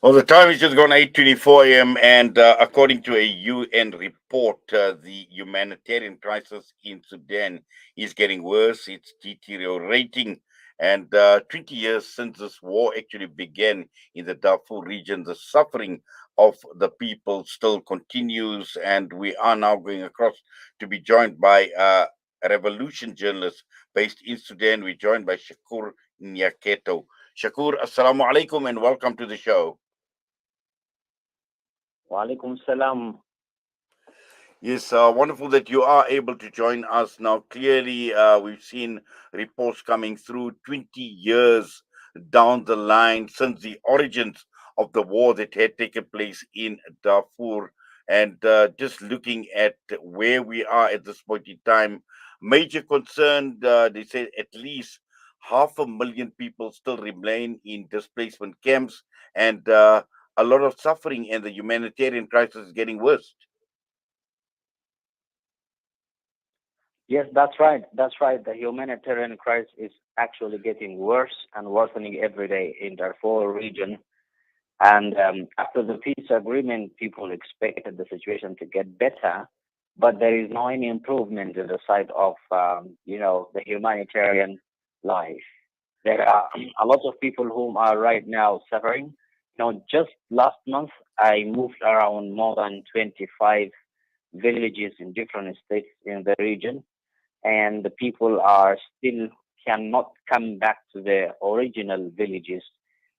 Well, the time is just gone 8:24 a.m. and according to a UN report, the humanitarian crisis in Sudan is getting worse. It's deteriorating, and 20 years since this war actually began in the Darfur region, the suffering of the people still continues. And we are now going across to be joined by a revolution journalist based in Sudan. We're joined by Shakoor Nyaketo. Shakoor, assalamu alaikum, and welcome to the show. Walaikum salam. Yes, wonderful that you are able to join us now. Clearly, we've seen reports coming through 20 years down the line since the origins of the war that had taken place in Darfur. And just looking at where we are at this point in time, major concern, they say at least 500,000 people still remain in displacement camps, and a lot of suffering, and the humanitarian crisis is getting worse. Yes, that's right. That's right. The humanitarian crisis is actually getting worse and worsening every day in Darfur region. And after the peace agreement, people expected the situation to get better, but there is no any improvement in the side of the humanitarian life. There are a lot of people whom are right now suffering. Just last month I moved around more than 25 villages in different states in the region, and the people are still cannot come back to their original villages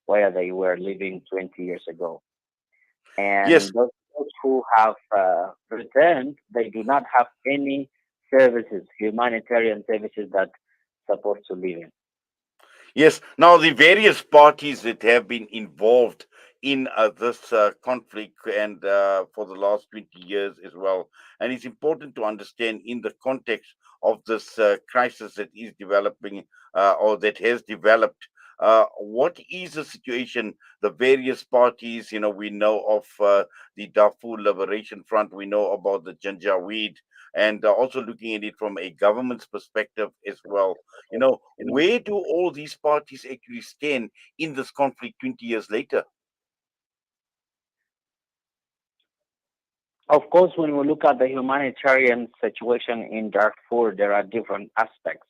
where they were living 20 years ago. Yes. And those who have returned, they do not have any services, humanitarian services that supposed to live in. Yes. Now, the various parties that have been involved in this conflict and for the last 20 years as well. And it's important to understand in the context of this crisis that is developing or that has developed. What is the situation? The various parties, we know of the Darfur Liberation Front, we know about the Janjaweed, and also looking at it from a government's perspective as well. Where do all these parties actually stand in this conflict 20 years later? Of course, when we look at the humanitarian situation in Darfur, there are different aspects.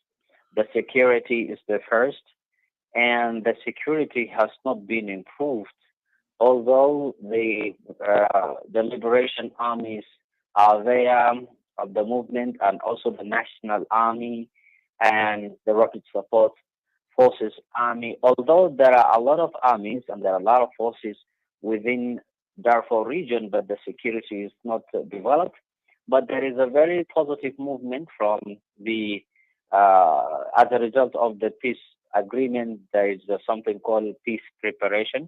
The security is the first, and the security has not been improved, although the liberation armies are there of the movement, and also the national army and the rapid support forces army. Although there are a lot of armies and there are a lot of forces within Darfur region, but the security is not developed. But there is a very positive movement from the as a result of the peace agreement. There is something called peace preparation.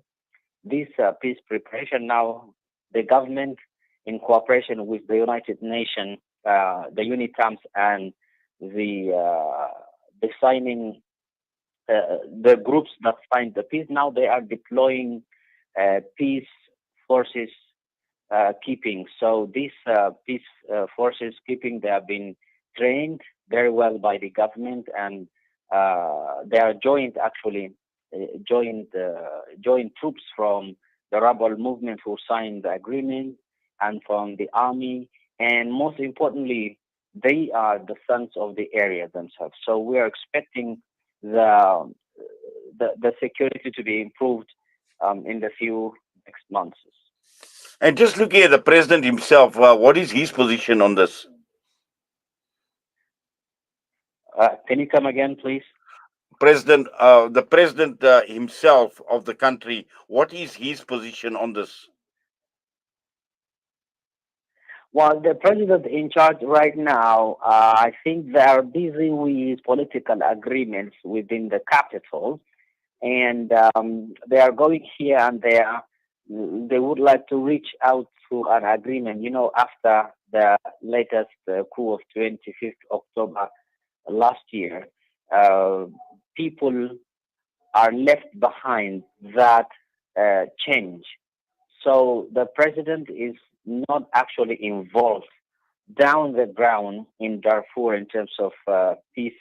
This peace preparation now, the government, in cooperation with the United Nations, the UNITAMS, and the the signing the groups that signed the peace, now they are deploying peace forces keeping. So these peace forces keeping, they have been trained very well by the government, and they are joined actually joined troops from the rebel movement who signed the agreement, and from the army, and most importantly, they are the sons of the area themselves. So we are expecting the the security to be improved in the few next months. And just looking at the president himself, what is his position on this? Can you come again, please? The president himself of the country, what is his position on this? Well, the president in charge right now, I think they are busy with political agreements within the capital, and they are going here and there. They would like to reach out to an agreement, after the latest coup of 25th October last year. Uh, People are left behind that change. So the president is not actually involved down the ground in Darfur in terms of peace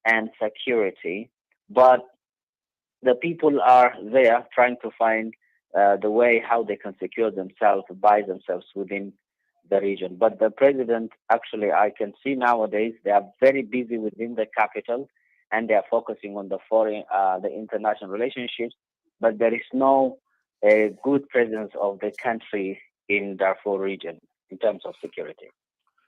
and security, but the people are there trying to find the way how they can secure themselves, buy themselves within the region. But the president, actually, I can see nowadays they are very busy within the capital, and they are focusing on the foreign, the international relationships. But there is no good presence of the country in Darfur region in terms of security.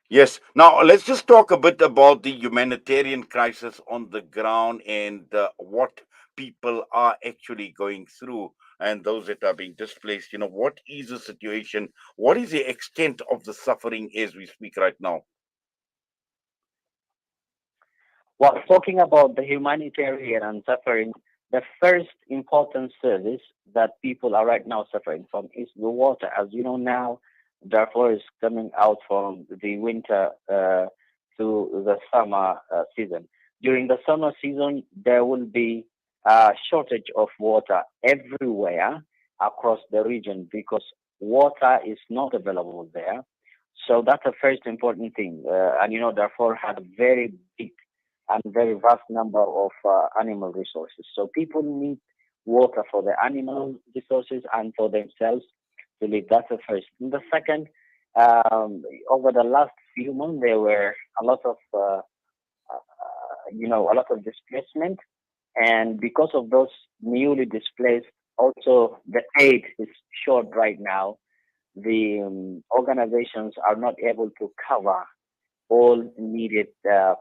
Yes. Now, let's just talk a bit about the humanitarian crisis on the ground and what people are actually going through and those that are being displaced. What is the situation? What is the extent of the suffering as we speak right now? Well, talking about the humanitarian and suffering, the first important service that people are right now suffering from is the water. As you know now, Darfur is coming out from the winter to the summer season. During the summer season, there will be a shortage of water everywhere across the region because water is not available there. So that's the first important thing. And you know, Darfur had a very big and very vast number of animal resources. So people need water for the animal resources and for themselves to live. That's the first. And the second, over the last few months, there were a lot of, a lot of displacement. And because of those newly displaced, also the aid is short right now. The organizations are not able to cover all needed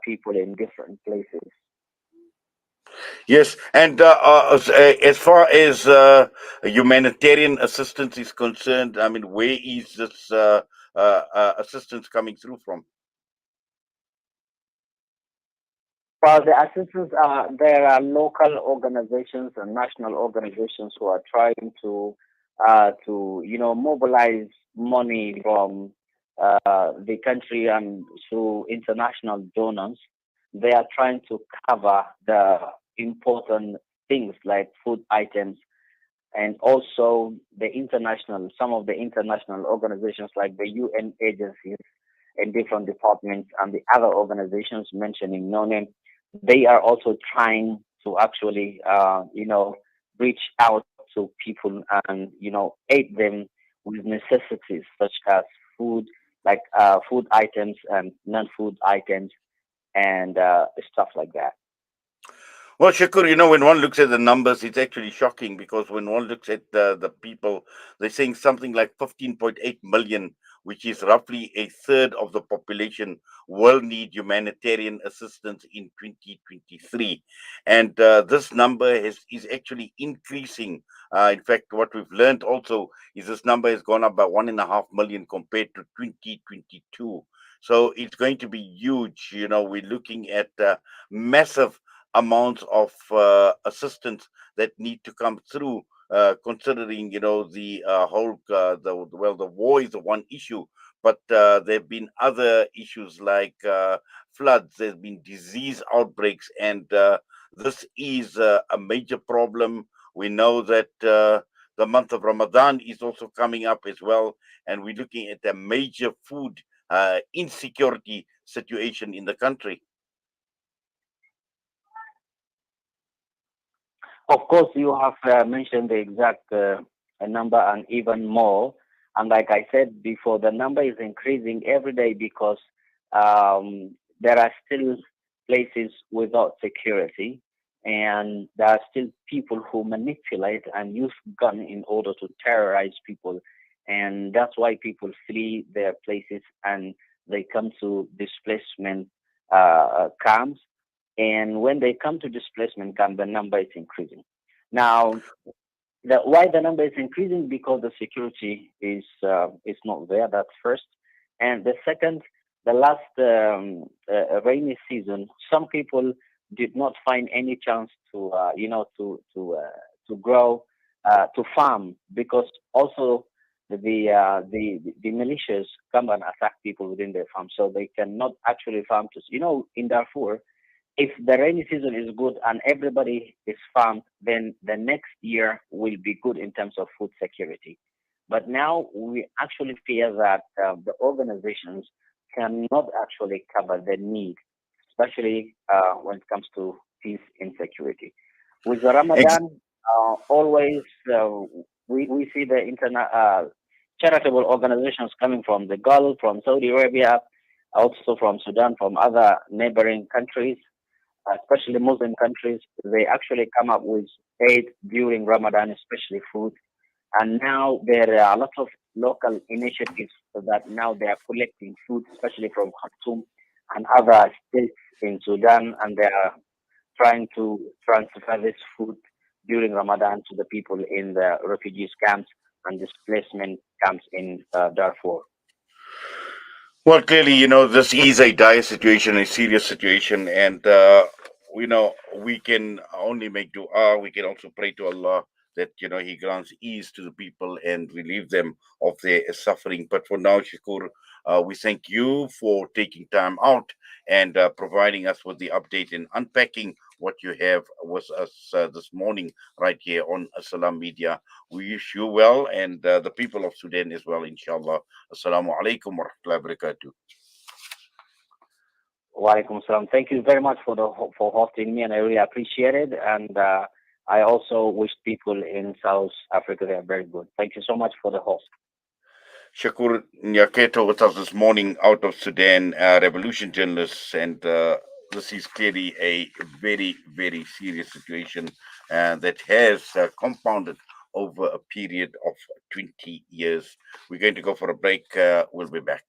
people in different places. Yes, and as far as humanitarian assistance is concerned, I mean, where is this assistance coming through from? Well, the assistance, there are local organizations and national organizations who are trying to mobilize money from the country and through international donors. They are trying to cover the important things like food items and also some of the international organizations like the UN agencies and different departments and the other organizations mentioning no name, they are also trying to actually, reach out to people and, aid them with necessities such as food, like food items and non-food items and stuff like that. Well, Shakur, when one looks at the numbers, it's actually shocking because when one looks at the people, they're saying something like 15.8 million, which is roughly a third of the population, will need humanitarian assistance in 2023. And this number is actually increasing. In fact, what we've learned also is this number has gone up by 1.5 million compared to 2022. So it's going to be huge. We're looking at massive amounts of assistance that need to come through. Considering the whole the war is the one issue, but there have been other issues like floods. There's been disease outbreaks, and this is a major problem. We know that the month of Ramadan is also coming up as well, and we're looking at a major food insecurity situation in the country. Of course, you have mentioned the exact number and even more. And like I said before, the number is increasing every day because there are still places without security, and there are still people who manipulate and use gun in order to terrorize people, and that's why people flee their places and they come to displacement camps, and when they come to displacement camp, the number is increasing. Now, why the number is increasing? Because the security is not there. That's first, and the second, the last rainy season, some people did not find any chance to to grow to farm because also the militias come and attack people within their farm, so they cannot actually farm. In Darfur, if the rainy season is good and everybody is farmed, then the next year will be good in terms of food security. But now we actually fear that the organizations cannot actually cover the need, especially when it comes to peace and security. With the Ex- Ramadan, always. we see the charitable organizations coming from the Gulf, from Saudi Arabia, also from Sudan, from other neighboring countries, especially Muslim countries. They actually come up with aid during Ramadan, especially food. And now there are a lot of local initiatives that now they are collecting food, especially from Khartoum and other states in Sudan, and they are trying to transfer this food during Ramadan to the people in the refugees camps and displacement camps in Darfur. Well, clearly, this is a dire situation, a serious situation, and we can only make dua. We can also pray to Allah that He grants ease to the people and relieve them of their suffering. But for now, Shakur, we thank you for taking time out and providing us with the update and unpacking what you have with us this morning right here on Salam Media. We wish you well and the people of Sudan as well, inshallah. Assalamu alaikum wa rahmatullahi wa barakatuh. Walaikum salam. Thank you very much for for hosting me, and I really appreciate it. And I also wish people in South Africa they are very good. Thank you so much for the host. Shakoor Nyaketo with us this morning out of Sudan, revolution journalist, and this is clearly a very, very serious situation that has compounded over a period of 20 years. We're going to go for a break. We'll be back.